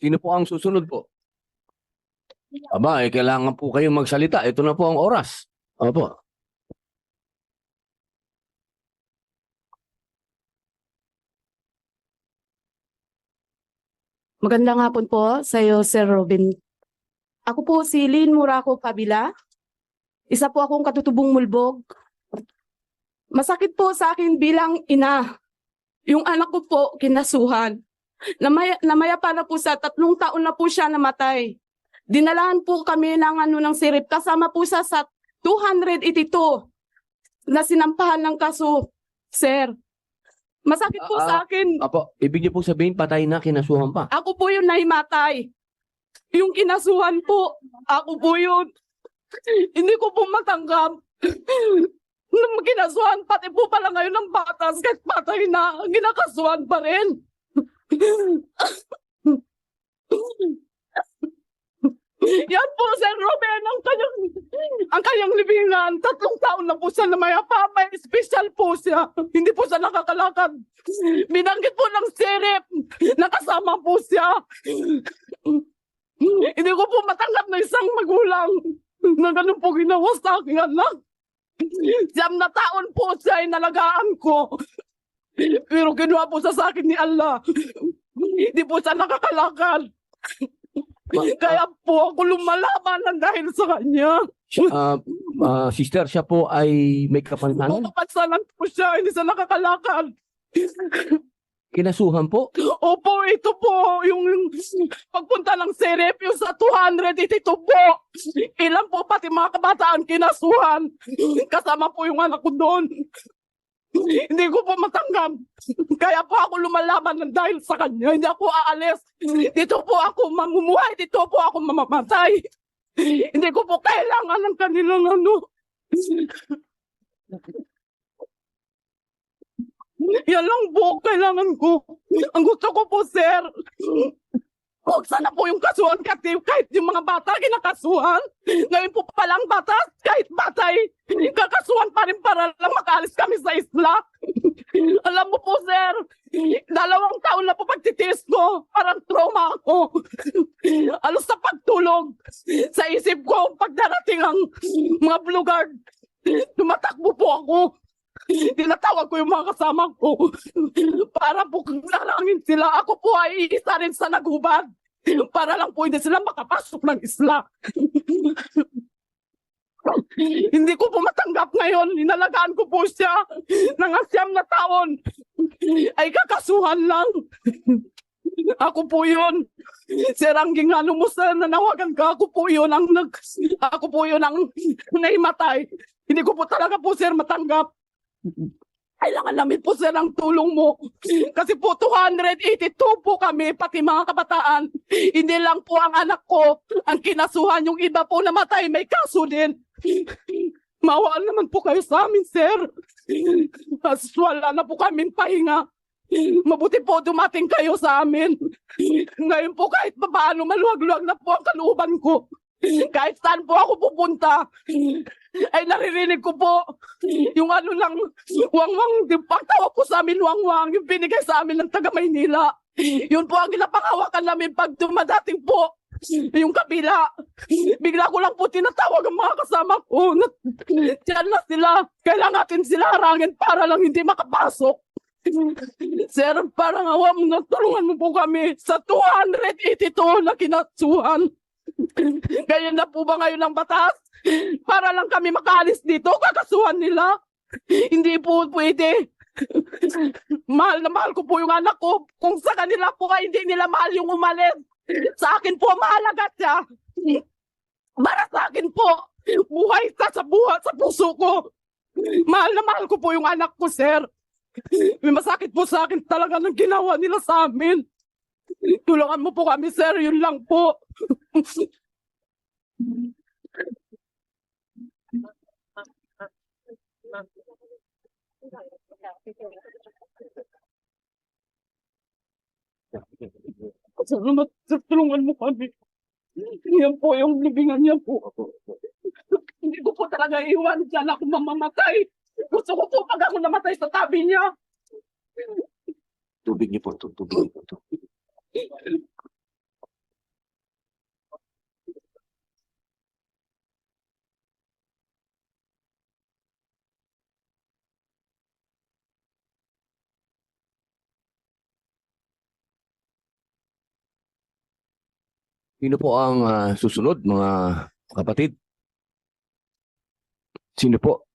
Sino po ang susunod po? Aba, kailangan po kayong magsalita. Ito na po ang oras. Opo. Magandang hapon po sa iyo, Sir Robin. Ako po si Lynn Muraco Pabila. Isa po akong katutubong mulbog. Masakit po sa akin bilang ina. Yung anak ko po, kinasuhan. Namaya pa na po sa 3 taon na po siya namatay. Dinalahan po kami ng sirip. Kasama po siya sa 282 na sinampahan ng kaso, Sir. Masakit po sa akin. Apo, ibig niyo po sabihin patay na, kinasuhan pa. Ako po yung nahimatay. Yung kinasuhan po, ako po yun. Hindi ko po matanggap. Nung kinasuhan, pati po pala ngayon ng batas, kahit patay na, ginakasuhan pa rin. Yan po, Sir Robin, ang kanyang libingan. 3 taon na po siya namayapa. May special po siya. Hindi po siya nakakalakad. Binanggit po ng sirip. Nakasama po siya. Hindi ko po matanggap na isang magulang na ganun po ginawa sa aking anak. 9 na taon po siya inalagaan ko. Pero kinuha po siya sa akin ni Allah. Hindi po siya nakakalakad. Kaya po ako lumalaban dahil sa kanya. Sister, siya po ay may kapansanan? Kapansanan po siya, hindi siya nakakalakad. Kinasuhan po? Opo, ito po, yung pagpunta ng serep, yung sa 282 po. Ilan po pati mga kabataan kinasuhan. Kasama po yung anak ko doon. Hindi ko po matanggap. Kaya po ako lumalaban dahil sa kanya. Hindi ako aalis. Dito po ako mamumuhay. Dito po ako mamamatay. Hindi ko po kailangan ng kanilang Yan lang po kailangan ko. Ang gusto ko po, sir, huwag sana po yung kasuhan kahit yung mga bata kinakasuhan. Ngayon po palang bata, kahit batay, kakasuhan pa rin para lang makaalis kami sa isla. Alam mo po, sir, 2 taon na po pagtitiis ko, parang trauma ako. Alos sa pagtulog, sa isip ko, pag darating ang mga blue guard, tumatakbo po ako. Tinatawag ko yung mga kasama ko para po lalangin sila. Ako po ay isa rin sa nagubad para lang po hindi sila makapasok ng isla. Hindi ko po matanggap ngayon. Inalagaan ko po siya ng 9 na taon. Ay kakasuhan lang. Ako po yun. Sir, ang gingano mo sa nanawagan ka, ako po yun ang naimatay. Hindi ko po talaga po, sir, matanggap. Kailangan namin po, sir, ang tulong mo. Kasi po 282 po kami, pati mga kabataan. Hindi lang po ang anak ko ang kinasuhan. Yung iba po namatay, may kaso din. Mawaan naman po kayo sa amin, sir. As wala na po kaming pahinga. Mabuti po dumating kayo sa amin. Ngayon po kahit paano maluwag-luwag na po ang kalooban ko. Kahit saan po ako pupunta, ay naririnig ko po yung wangwang, pagtawag po sa amin wangwang, yung binigay sa amin ng taga Maynila. Yun po ang ginapangawakan namin pag dumadating po yung kabila. Bigla ko lang po tinatawag ang mga kasama ko. Diyan na sila. Kailangan natin sila harangin para lang hindi makapasok. Sir, parang awa mo na, tulungan mo po kami sa 282 na kinasuhan. Ganyan na po ba ngayon ang batas? Para lang kami makaalis dito, kakasuhan nila. Hindi po pwede. Mahal na mahal ko po yung anak ko. Kung sa kanila po ay hindi nila mahal yung umalis, sa akin po mahalaga siya. Para sa akin po, buhay sa buhat sa puso ko. Mahal na mahal ko po yung anak ko, sir. May masakit po sa akin talaga ng ginawa nila sa amin. Tulungan mo po kami, sir. Yun lang po. Salamat, sir. Tulungan mo kami. Yan po yung libingan niya po. Hindi ko po talaga iwan dyan ako mamamatay. Gusto ko po pag ako namatay sa tabi niya. Tubig niyo po, tubig niyo po. Sino po ang susunod, mga kapatid? Sino po?